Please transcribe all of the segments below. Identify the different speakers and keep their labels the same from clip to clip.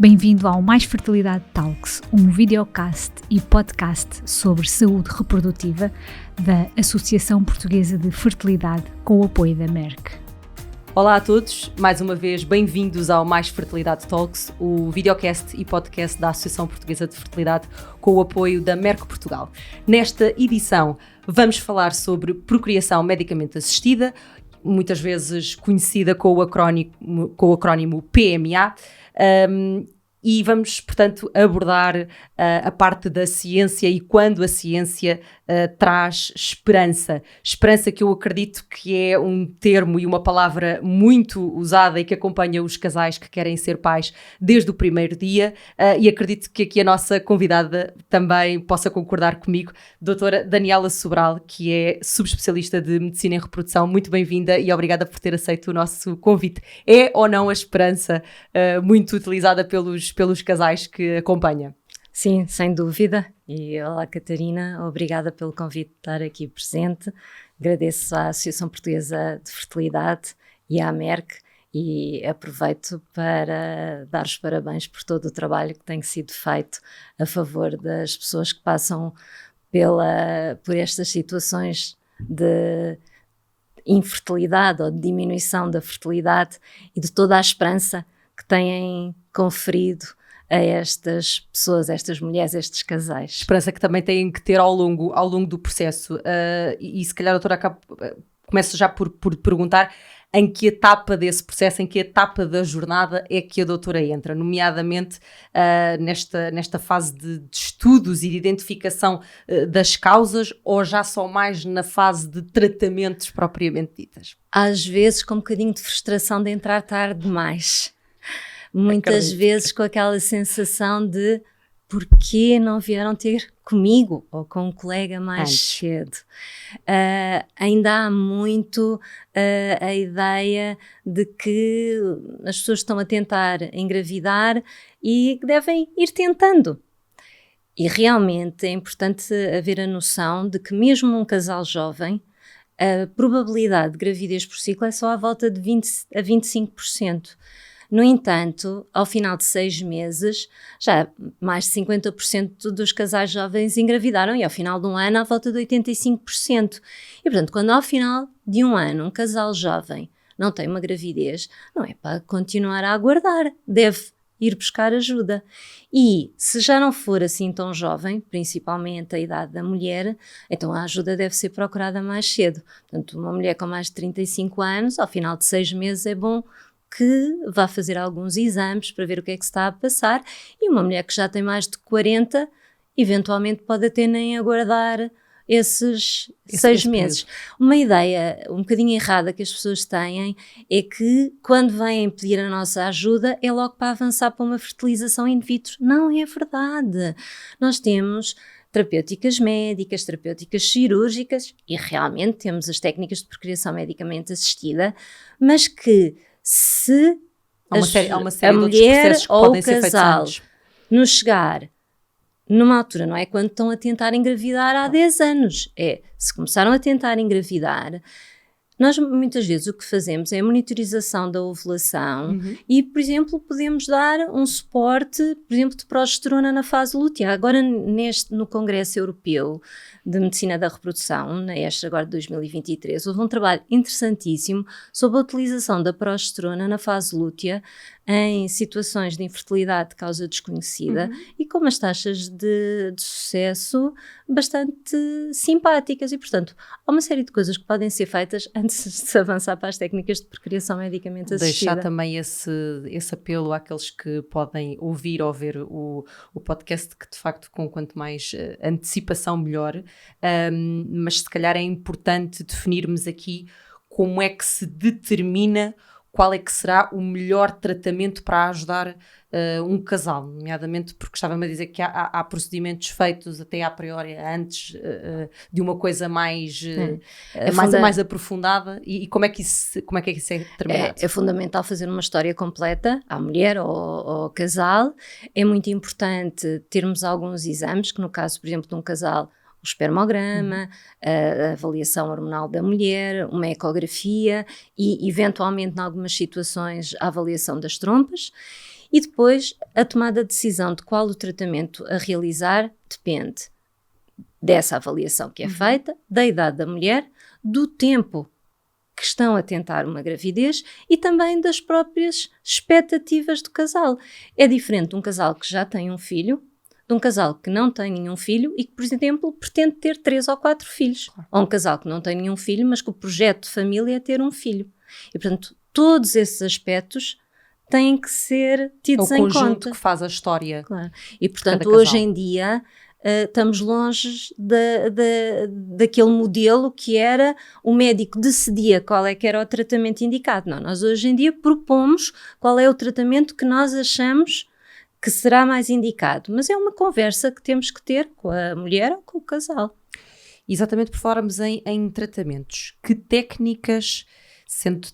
Speaker 1: Bem-vindo ao Mais Fertilidade Talks, um videocast e podcast sobre saúde reprodutiva da Associação Portuguesa de Fertilidade com o apoio da Merck.
Speaker 2: Olá a todos, mais uma vez bem-vindos ao Mais Fertilidade Talks, o videocast e podcast da Associação Portuguesa de Fertilidade com o apoio da Merck Portugal. Nesta edição vamos falar sobre procriação medicamente assistida, muitas vezes conhecida com o acrónimo PMA, e vamos, portanto, abordar a parte da ciência e quando a ciência traz esperança. Esperança que eu acredito que é um termo e uma palavra muito usada e que acompanha os casais que querem ser pais desde o primeiro dia, e acredito que aqui a nossa convidada também possa concordar comigo, doutora Daniela Sobral, que é subespecialista de Medicina em Reprodução. Muito bem-vinda e obrigada por ter aceito o nosso convite. É ou não a esperança muito utilizada pelos casais que acompanha?
Speaker 3: Sim, sem dúvida. E olá, Catarina, obrigada pelo convite de estar aqui presente. Agradeço à Associação Portuguesa de Fertilidade e à Merck e aproveito para dar os parabéns por todo o trabalho que tem sido feito a favor das pessoas que passam por estas situações de infertilidade ou de diminuição da fertilidade e de toda a esperança que têm conferido a estas pessoas, estas mulheres, estes casais.
Speaker 2: Esperança que também têm que ter ao longo do processo. E se calhar, doutora, começo já por perguntar em que etapa desse processo, em que etapa da jornada é que a doutora entra, nomeadamente nesta fase de estudos e de identificação das causas, ou já só mais na fase de tratamentos propriamente ditas?
Speaker 3: Às vezes com um bocadinho de frustração de entrar tarde demais. Muitas vezes com aquela sensação de porquê não vieram ter comigo ou com um colega mais cedo. Ainda há muito a ideia de que as pessoas estão a tentar engravidar e que devem ir tentando. E realmente é importante haver a noção de que mesmo um casal jovem, a probabilidade de gravidez por ciclo é só à volta de 20 a 25%. No entanto, ao final de 6 meses, já mais de 50% dos casais jovens engravidaram e ao final de um ano, à volta de 85%. E, portanto, quando ao final de um ano um casal jovem não tem uma gravidez, não é para continuar a aguardar, deve ir buscar ajuda. E se já não for assim tão jovem, principalmente a idade da mulher, então a ajuda deve ser procurada mais cedo. Portanto, uma mulher com mais de 35 anos, ao final de 6 meses é bom que vá fazer alguns exames para ver o que é que se está a passar, e uma mulher que já tem mais de 40, eventualmente pode até nem aguardar esses 6 meses. Uma ideia um bocadinho errada que as pessoas têm é que quando vêm pedir a nossa ajuda é logo para avançar para uma fertilização in vitro. Não é verdade. Nós temos terapêuticas médicas, terapêuticas cirúrgicas e realmente temos as técnicas de procriação medicamente assistida, mas que se
Speaker 2: há uma série
Speaker 3: a
Speaker 2: de
Speaker 3: mulher
Speaker 2: que
Speaker 3: ou
Speaker 2: podem
Speaker 3: o
Speaker 2: ser feitos
Speaker 3: casal
Speaker 2: antes.
Speaker 3: nos chegar numa altura, não é quando estão a tentar engravidar há 10 anos, é se começaram a tentar engravidar, nós muitas vezes o que fazemos é a monitorização da ovulação e, por exemplo, podemos dar um suporte, por exemplo, de progesterona na fase lútea. Agora no Congresso Europeu de Medicina da Reprodução, na ESHRE agora de 2023, houve um trabalho interessantíssimo sobre a utilização da progesterona na fase lútea em situações de infertilidade de causa desconhecida e com umas taxas de sucesso bastante simpáticas e, portanto, há uma série de coisas que podem ser feitas antes de se avançar para as técnicas de procriação medicamente assistida.
Speaker 2: Deixar também esse apelo àqueles que podem ouvir ou ver o podcast, que de facto com quanto mais antecipação melhor, mas se calhar é importante definirmos aqui como é que se determina qual é que será o melhor tratamento para ajudar um casal, nomeadamente porque estava-me a dizer que há procedimentos feitos até a priori antes de uma coisa mais aprofundada e como é que isso é determinado?
Speaker 3: É fundamental fazer uma história completa à mulher ou ao casal. É muito importante termos alguns exames, que no caso, por exemplo, de um casal, o espermograma, a avaliação hormonal da mulher, uma ecografia e, eventualmente, em algumas situações, a avaliação das trompas. E depois a tomada de decisão de qual o tratamento a realizar depende dessa avaliação que é feita, da idade da mulher, do tempo que estão a tentar uma gravidez e também das próprias expectativas do casal. É diferente de um casal que já tem um filho, de um casal que não tem nenhum filho e que, por exemplo, pretende ter 3 ou 4 filhos. Ou um casal que não tem nenhum filho, mas que o projeto de família é ter um filho. E, portanto, todos esses aspectos têm que ser tidos em conta.
Speaker 2: É o conjunto que faz a história.
Speaker 3: Claro. E, portanto, hoje em dia estamos longe daquele modelo que era o médico decidia qual é que era o tratamento indicado. Não, nós hoje em dia propomos qual é o tratamento que nós achamos que será mais indicado. Mas é uma conversa que temos que ter com a mulher ou com o casal.
Speaker 2: Exatamente, por falarmos em tratamentos. Que técnicas,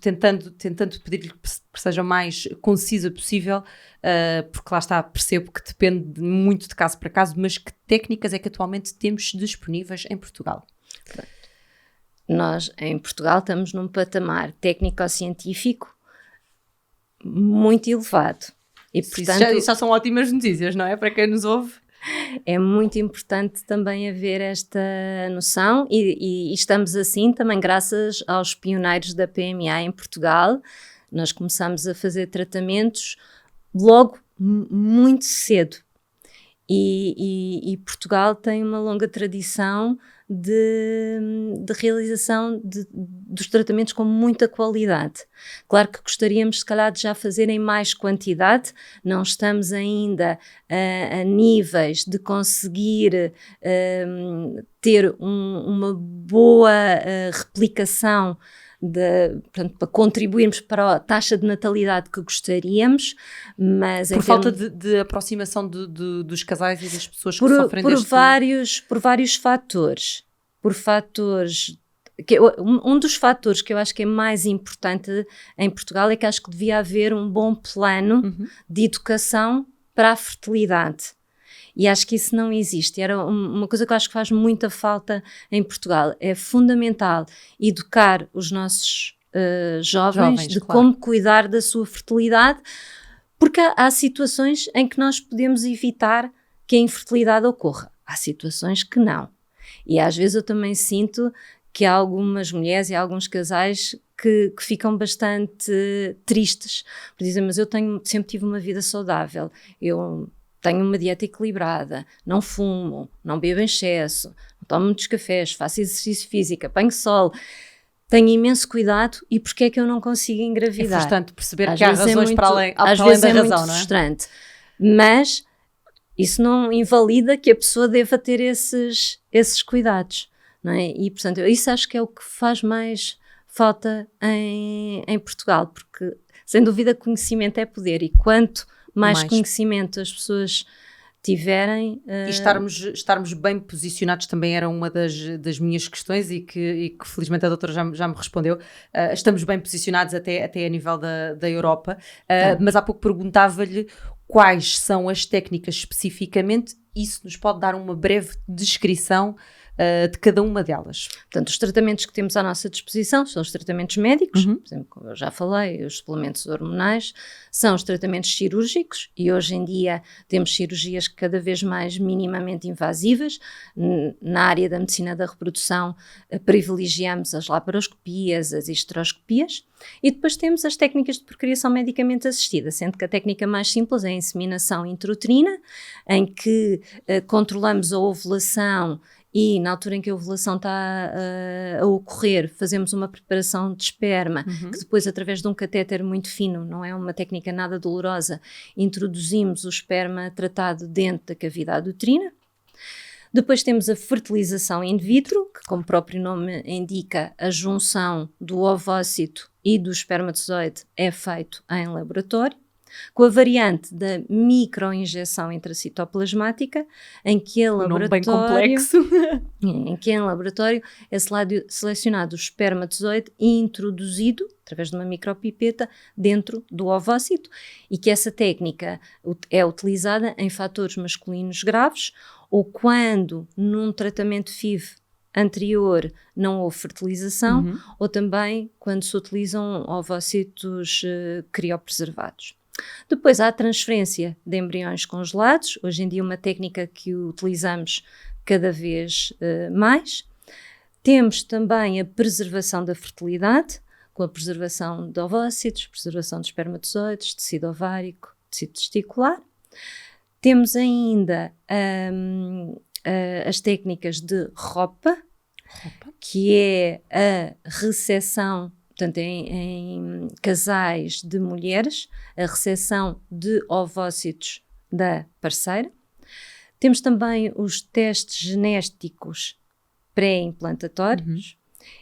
Speaker 2: tentando pedir-lhe que seja o mais concisa possível, porque lá está, percebo que depende muito de caso para caso, mas que técnicas é que atualmente temos disponíveis em Portugal?
Speaker 3: Nós, em Portugal, estamos num patamar técnico-científico muito elevado. E, portanto,
Speaker 2: isso já são ótimas notícias, não é? Para quem nos ouve.
Speaker 3: É muito importante também haver esta noção e estamos assim também graças aos pioneiros da PMA em Portugal. Nós começamos a fazer tratamentos logo muito cedo e Portugal tem uma longa tradição de realização dos tratamentos com muita qualidade. Claro que gostaríamos se calhar de já fazer em mais quantidade, não estamos ainda a níveis de conseguir ter uma boa replicação portanto, para contribuirmos para a taxa de natalidade que gostaríamos, mas
Speaker 2: por falta de aproximação dos casais e das pessoas que sofrem
Speaker 3: por vários fatores. Um dos fatores que eu acho que é mais importante em Portugal é que acho que devia haver um bom plano de educação para a fertilidade. E acho que isso não existe. Era uma coisa que eu acho que faz muita falta em Portugal. É fundamental educar os nossos jovens de como cuidar da sua fertilidade, porque há situações em que nós podemos evitar que a infertilidade ocorra. Há situações que não. E às vezes eu também sinto que há algumas mulheres e alguns casais que ficam bastante tristes, por dizer, mas eu sempre tive uma vida saudável, eu tenho uma dieta equilibrada, não fumo, não bebo em excesso, não tomo muitos cafés, faço exercício físico, apanho sol, tenho imenso cuidado e porque é que eu não consigo engravidar?
Speaker 2: É frustrante perceber que há razões para além da razão, não é? Às vezes é muito
Speaker 3: frustrante, mas isso não invalida que a pessoa deva ter esses cuidados, não é? E, portanto, isso acho que é o que faz mais falta em Portugal, porque, sem dúvida, conhecimento é poder e quanto mais conhecimento as pessoas tiverem...
Speaker 2: E estarmos bem posicionados também era uma das minhas questões e que felizmente a doutora já me respondeu. Estamos bem posicionados até a nível da Europa, mas há pouco perguntava-lhe quais são as técnicas especificamente, isso nos pode dar uma breve descrição de cada uma delas.
Speaker 3: Portanto, os tratamentos que temos à nossa disposição são os tratamentos médicos, por exemplo, como eu já falei, os suplementos hormonais, são os tratamentos cirúrgicos e hoje em dia temos cirurgias cada vez mais minimamente invasivas. Na área da medicina da reprodução privilegiamos as laparoscopias, as histeroscopias e depois temos as técnicas de procriação medicamente assistida, sendo que a técnica mais simples é a inseminação intrauterina, em que controlamos a ovulação e na altura em que a ovulação está a ocorrer, fazemos uma preparação de esperma, que depois através de um catéter muito fino, não é uma técnica nada dolorosa, introduzimos o esperma tratado dentro da cavidade uterina. Depois temos a fertilização in vitro, que como o próprio nome indica, a junção do ovócito e do espermatozoide é feito em laboratório, com a variante da microinjeção intracitoplasmática, em que em laboratório,
Speaker 2: bem complexo.
Speaker 3: Em que em laboratório é selecionado o espermatozoide e introduzido, através de uma micropipeta, dentro do ovócito, e que essa técnica é utilizada em fatores masculinos graves, ou quando num tratamento FIV anterior não houve fertilização, ou também quando se utilizam ovócitos criopreservados. Depois há a transferência de embriões congelados, hoje em dia uma técnica que utilizamos cada vez mais. Temos também a preservação da fertilidade, com a preservação de ovócitos, preservação de espermatozoides, tecido ovárico, tecido testicular. Temos ainda as técnicas de roupa, que é a reseção, portanto, em casais de mulheres, a reseção de ovócitos da parceira. Temos também os testes genéticos pré-implantatórios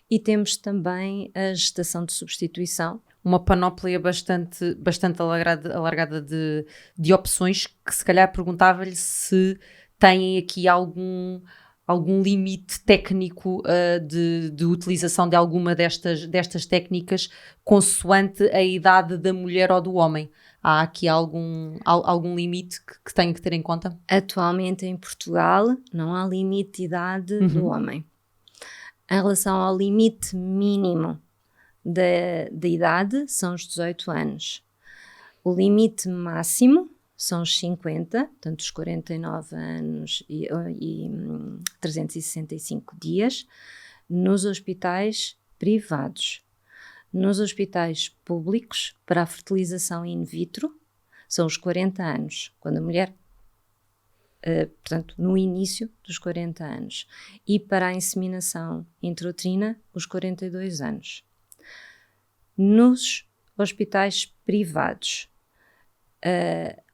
Speaker 3: e temos também a gestação de substituição.
Speaker 2: Uma panóplia bastante alargada de opções, que se calhar perguntava-lhe se têm aqui algum limite técnico de utilização de alguma destas técnicas consoante a idade da mulher ou do homem. Há aqui algum limite que tenho que ter em conta?
Speaker 3: Atualmente em Portugal não há limite de idade do homem. Em relação ao limite mínimo da idade, são os 18 anos. O limite máximo são os 50, portanto os 49 anos e 365 dias, nos hospitais privados. Nos hospitais públicos, para a fertilização in vitro, são os 40 anos, quando a mulher, portanto, no início dos 40 anos. E para a inseminação intrauterina, os 42 anos. Nos hospitais privados,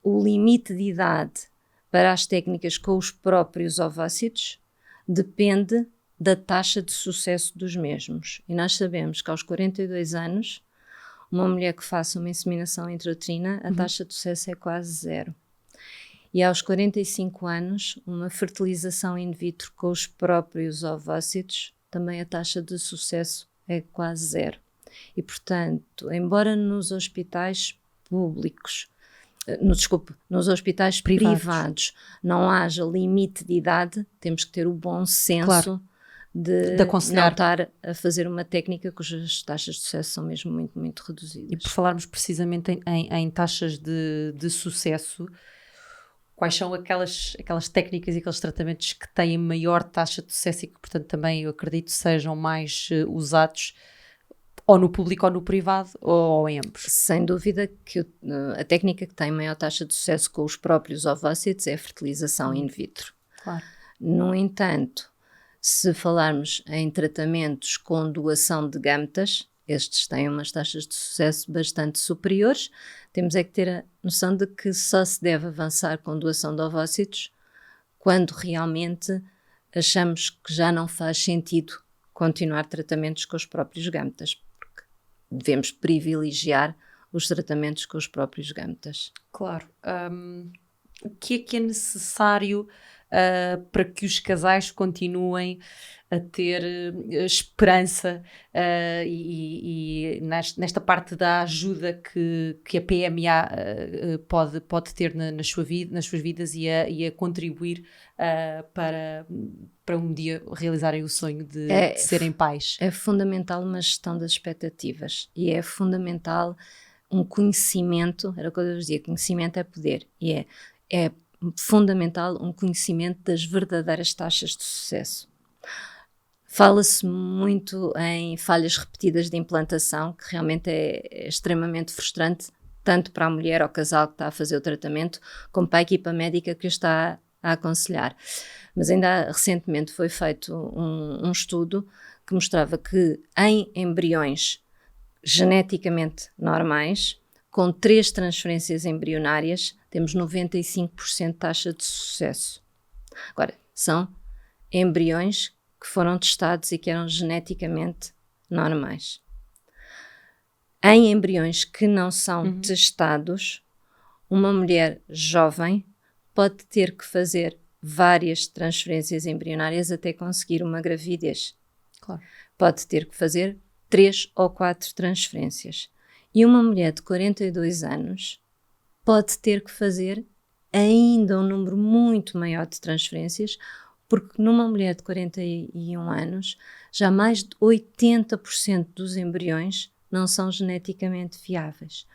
Speaker 3: o limite de idade para as técnicas com os próprios ovócitos depende da taxa de sucesso dos mesmos. E nós sabemos que aos 42 anos, uma mulher que faça uma inseminação intrauterina, a taxa de sucesso é quase zero. E aos 45 anos, uma fertilização in vitro com os próprios ovócitos, também a taxa de sucesso é quase zero. E, portanto, embora nos hospitais públicos, nos hospitais privados não haja limite de idade, temos que ter o bom senso de
Speaker 2: aconselhar.
Speaker 3: Não estar a fazer uma técnica cujas taxas de sucesso são mesmo muito, muito reduzidas.
Speaker 2: E por falarmos precisamente em taxas de sucesso, quais são aquelas técnicas e aqueles tratamentos que têm maior taxa de sucesso e que, portanto, também eu acredito sejam mais usados ou no público ou no privado ou em ambos?
Speaker 3: Sem dúvida que a técnica que tem maior taxa de sucesso com os próprios ovócitos é a fertilização in vitro.
Speaker 2: Claro.
Speaker 3: No entanto, se falarmos em tratamentos com doação de gametas, estes têm umas taxas de sucesso bastante superiores. Temos é que ter a noção de que só se deve avançar com doação de ovócitos quando realmente achamos que já não faz sentido continuar tratamentos com os próprios gametas, porque devemos privilegiar os tratamentos com os próprios gametas.
Speaker 2: Claro. O que é necessário para que os casais continuem a ter esperança e nesta parte da ajuda que a PMA pode ter nas suas vidas e a contribuir para um dia realizarem o sonho de serem pais?
Speaker 3: É fundamental uma gestão das expectativas e é fundamental um conhecimento, era o que eu dizia, conhecimento é poder, e é fundamental um conhecimento das verdadeiras taxas de sucesso. Fala-se muito em falhas repetidas de implantação, que realmente é extremamente frustrante, tanto para a mulher ou casal que está a fazer o tratamento, como para a equipa médica que o está a aconselhar. Mas ainda recentemente foi feito um estudo que mostrava que em embriões geneticamente normais, com 3 transferências embrionárias, temos 95% de taxa de sucesso. Agora, são embriões que foram testados e que eram geneticamente normais. Em embriões que não são testados, uma mulher jovem pode ter que fazer várias transferências embrionárias até conseguir uma gravidez.
Speaker 2: Claro.
Speaker 3: Pode ter que fazer 3 ou 4 transferências. E uma mulher de 42 anos pode ter que fazer ainda um número muito maior de transferências, porque numa mulher de 41 anos, já mais de 80% dos embriões não são geneticamente viáveis.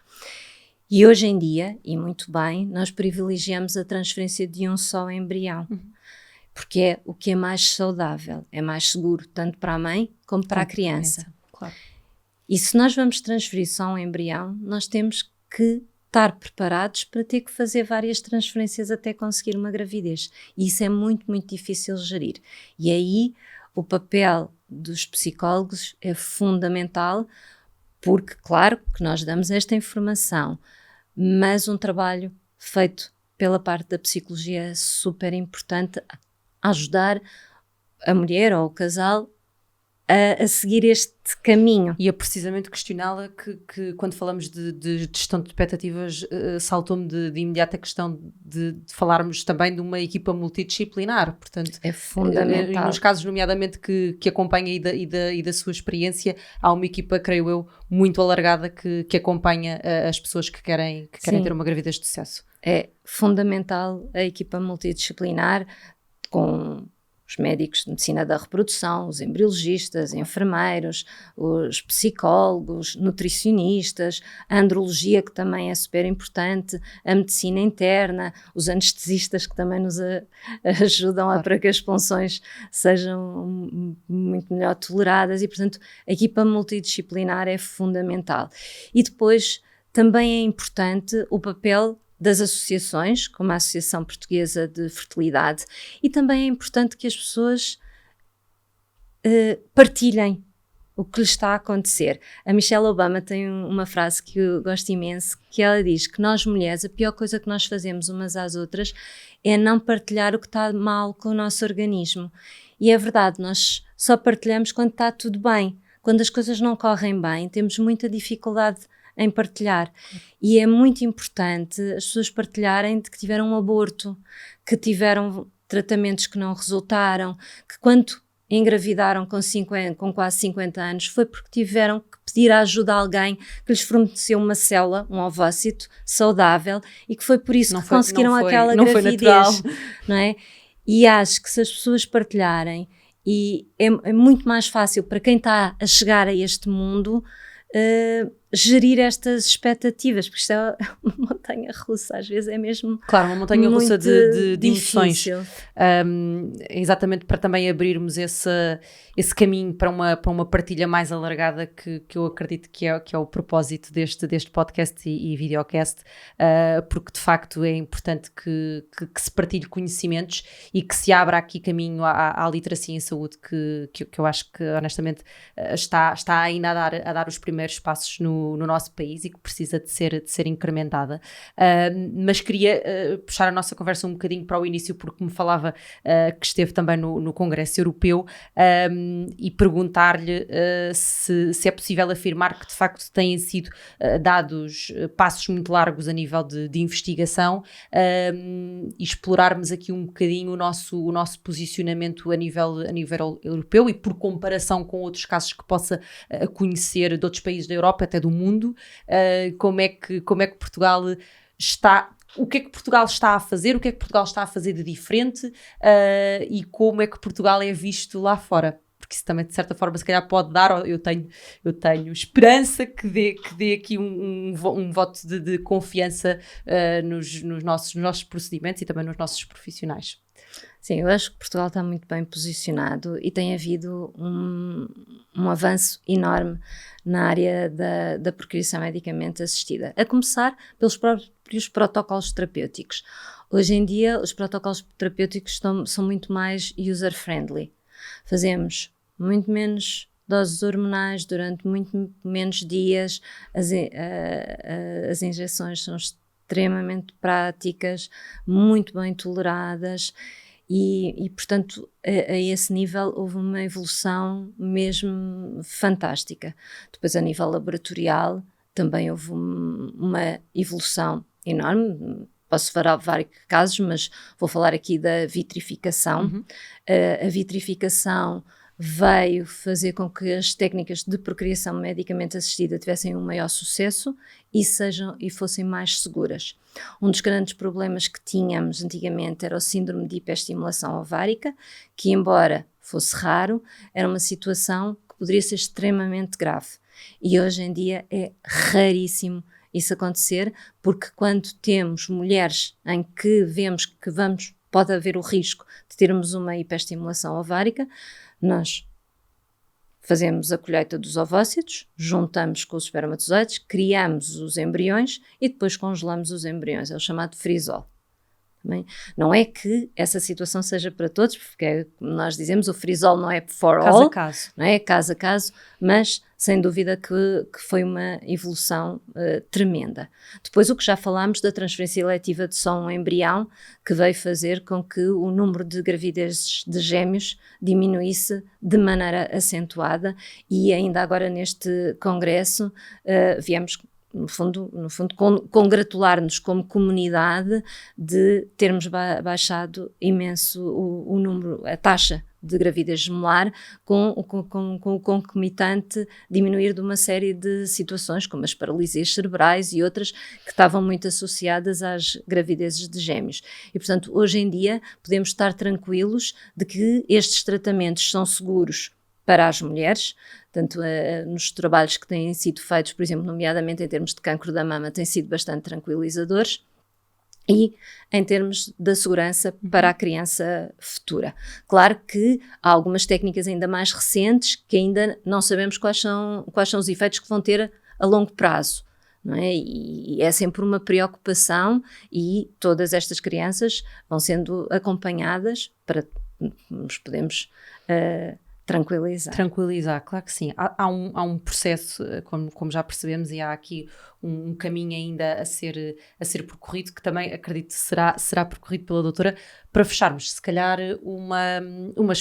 Speaker 3: E hoje em dia, e muito bem, nós privilegiamos a transferência de um só embrião, porque é o que é mais saudável, é mais seguro, tanto para a mãe como para a criança.
Speaker 2: Claro.
Speaker 3: E se nós vamos transferir só um embrião, nós temos que estar preparados para ter que fazer várias transferências até conseguir uma gravidez. E isso é muito, muito difícil de gerir. E aí o papel dos psicólogos é fundamental, porque claro que nós damos esta informação, mas um trabalho feito pela parte da psicologia é super importante, a ajudar a mulher ou o casal a seguir este caminho.
Speaker 2: E é precisamente questioná-la que quando falamos de gestão de expectativas, saltou-me de imediato a questão de falarmos também de uma equipa multidisciplinar, portanto
Speaker 3: é fundamental.
Speaker 2: Nos casos nomeadamente que acompanha e da sua experiência, há uma equipa, creio eu, muito alargada que acompanha as pessoas que querem ter uma gravidez de sucesso.
Speaker 3: É fundamental a equipa multidisciplinar, com os médicos de medicina da reprodução, os embriologistas, enfermeiros, os psicólogos, nutricionistas, a andrologia, que também é super importante, a medicina interna, os anestesistas, que também nos ajudam para que as punções sejam muito melhor toleradas, e portanto a equipa multidisciplinar é fundamental. E depois também é importante o papel das associações, como a Associação Portuguesa de Fertilidade, e também é importante que as pessoas partilhem o que lhes está a acontecer. A Michelle Obama tem uma frase que eu gosto imenso, que ela diz que nós mulheres, a pior coisa que nós fazemos umas às outras é não partilhar o que está mal com o nosso organismo. E é verdade, nós só partilhamos quando está tudo bem. Quando as coisas não correm bem, temos muita dificuldade em partilhar. E é muito importante as pessoas partilharem de que tiveram um aborto, que tiveram tratamentos que não resultaram, que quando engravidaram com quase 50 anos foi porque tiveram que pedir a ajuda a alguém que lhes forneceu uma célula, um ovócito saudável, e que foi por isso que conseguiram aquela gravidez. Não é? E acho que se as pessoas partilharem, e é muito mais fácil para quem está a chegar a este mundo gerir estas expectativas, porque isto é uma montanha russa, às vezes é mesmo
Speaker 2: claro, uma montanha russa de emoções, exatamente para também abrirmos esse caminho para uma partilha mais alargada, que eu acredito que é o propósito deste podcast e videocast, porque de facto é importante que se partilhe conhecimentos e que se abra aqui caminho à literacia em saúde, que eu acho que honestamente está ainda a dar os primeiros passos no nosso país e que precisa de ser incrementada. Mas queria puxar a nossa conversa um bocadinho para o início, porque me falava que esteve também no Congresso Europeu, e perguntar-lhe se é possível afirmar que de facto têm sido dados passos muito largos a nível de investigação, e explorarmos aqui um bocadinho o nosso posicionamento a nível europeu e por comparação com outros casos que possa conhecer de outros países da Europa, até do mundo, como é que Portugal está, o que é que Portugal está a fazer, o que é que Portugal está a fazer de diferente, e como é que Portugal é visto lá fora, porque isso também de certa forma se calhar pode dar, eu tenho esperança que dê aqui um voto de confiança nos nossos procedimentos e também nos nossos profissionais.
Speaker 3: Sim, eu acho que Portugal está muito bem posicionado e tem havido um avanço enorme na área da procriação medicamente assistida, a começar pelos próprios protocolos terapêuticos. Hoje em dia os protocolos terapêuticos são muito mais user-friendly. Fazemos muito menos doses hormonais durante muito menos dias, as injeções são extremamente práticas, muito bem toleradas, e portanto a esse nível houve uma evolução mesmo fantástica. Depois a nível laboratorial também houve uma evolução enorme. Posso falar de vários casos, mas vou falar aqui da vitrificação. A vitrificação veio fazer com que as técnicas de procriação medicamente assistida tivessem um maior sucesso e fossem mais seguras. Um dos grandes problemas que tínhamos antigamente era o síndrome de hiperestimulação ovárica, que embora fosse raro, era uma situação que poderia ser extremamente grave. E hoje em dia é raríssimo isso acontecer, porque quando temos mulheres em que vemos que pode haver o risco de termos uma hiperestimulação ovárica, nós fazemos a colheita dos ovócitos, juntamos com os espermatozoides, criamos os embriões e depois congelamos os embriões. É o chamado freeze-all. Também. Não é que essa situação seja para todos, porque nós dizemos o freeze-all não é for
Speaker 2: caso
Speaker 3: all,
Speaker 2: a caso.
Speaker 3: não é caso a caso, mas sem dúvida que foi uma evolução tremenda. Depois o que já falámos da transferência eletiva de só um embrião, que veio fazer com que o número de gravidezes de gêmeos diminuísse de maneira acentuada, e ainda agora neste congresso viemos no fundo congratular-nos como comunidade de termos baixado imenso o número, a taxa de gravidez gemelar, com o concomitante diminuir de uma série de situações, como as paralisias cerebrais e outras que estavam muito associadas às gravidezes de gêmeos. E, portanto, hoje em dia podemos estar tranquilos de que estes tratamentos são seguros para as mulheres, tanto nos trabalhos que têm sido feitos, por exemplo, nomeadamente em termos de cancro da mama, têm sido bastante tranquilizadores, e em termos da segurança para a criança futura. Claro que há algumas técnicas ainda mais recentes que ainda não sabemos quais são os efeitos que vão ter a longo prazo. Não é? E é sempre uma preocupação, e todas estas crianças vão sendo acompanhadas para nos podermos tranquilizar,
Speaker 2: claro que sim. Há um processo, como já percebemos, e há aqui um caminho ainda a ser percorrido, que também acredito será percorrido pela doutora. Para fecharmos, se calhar uma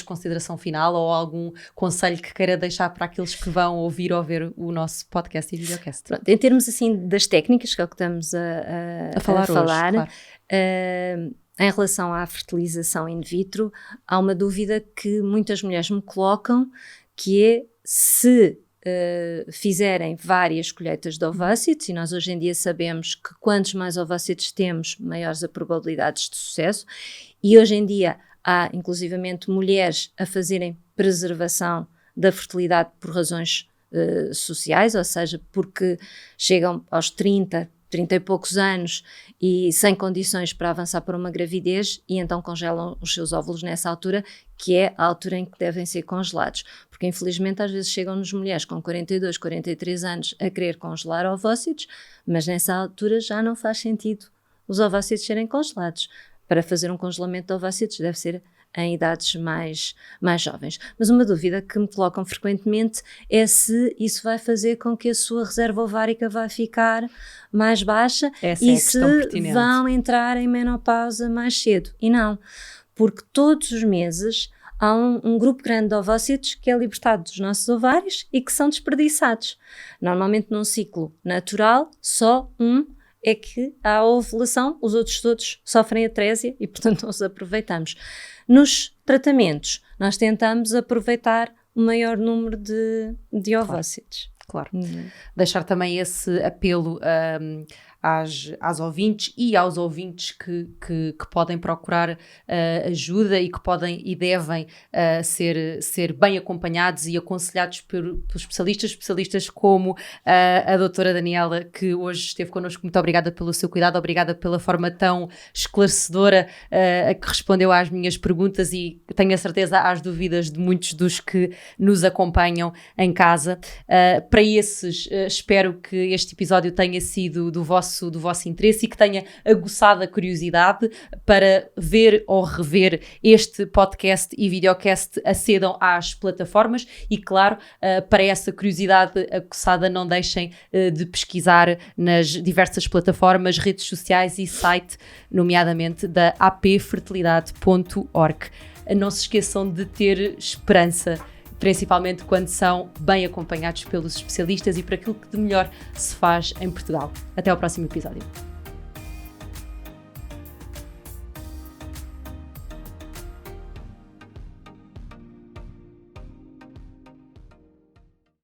Speaker 2: consideração final ou algum conselho que queira deixar para aqueles que vão ouvir ou ver o nosso podcast e videocast.
Speaker 3: Pronto, em termos assim das técnicas, que é o que estamos a falar hoje, claro. Em relação à fertilização in vitro, há uma dúvida que muitas mulheres me colocam, que é se fizerem várias colheitas de ovócitos, e nós hoje em dia sabemos que quantos mais ovócitos temos, maiores as probabilidades de sucesso, e hoje em dia há inclusivamente mulheres a fazerem preservação da fertilidade por razões sociais, ou seja, porque chegam aos 30 e poucos anos e sem condições para avançar para uma gravidez, e então congelam os seus óvulos nessa altura, que é a altura em que devem ser congelados. Porque infelizmente às vezes chegam-nos mulheres com 42, 43 anos a querer congelar ovócitos, mas nessa altura já não faz sentido os ovócitos serem congelados. Para fazer um congelamento de ovócitos deve ser em idades mais jovens. Mas uma dúvida que me colocam frequentemente é se isso vai fazer com que a sua reserva ovárica vai ficar mais baixa e se vão entrar em menopausa mais cedo. E não, porque todos os meses há um grupo grande de ovócitos que é libertado dos nossos ovários e que são desperdiçados. Normalmente num ciclo natural, só é que há a ovulação, os outros todos sofrem atrésia e, portanto, não os aproveitamos. Nos tratamentos, nós tentamos aproveitar o maior número de ovócitos.
Speaker 2: Claro. Deixar também esse apelo às ouvintes e aos ouvintes que podem procurar ajuda e que podem e devem ser bem acompanhados e aconselhados pelos especialistas como a doutora Daniela, que hoje esteve connosco. Muito obrigada pelo seu cuidado, obrigada pela forma tão esclarecedora que respondeu às minhas perguntas, e tenho a certeza às dúvidas de muitos dos que nos acompanham em casa. Para esses, espero que este episódio tenha sido do vosso interesse e que tenha aguçado a curiosidade para ver ou rever este podcast e videocast. Acedam às plataformas e, claro, para essa curiosidade aguçada, não deixem de pesquisar nas diversas plataformas, redes sociais e site, nomeadamente da apfertilidade.org. Não se esqueçam de ter esperança, principalmente quando são bem acompanhados pelos especialistas e por aquilo que de melhor se faz em Portugal. Até ao próximo episódio.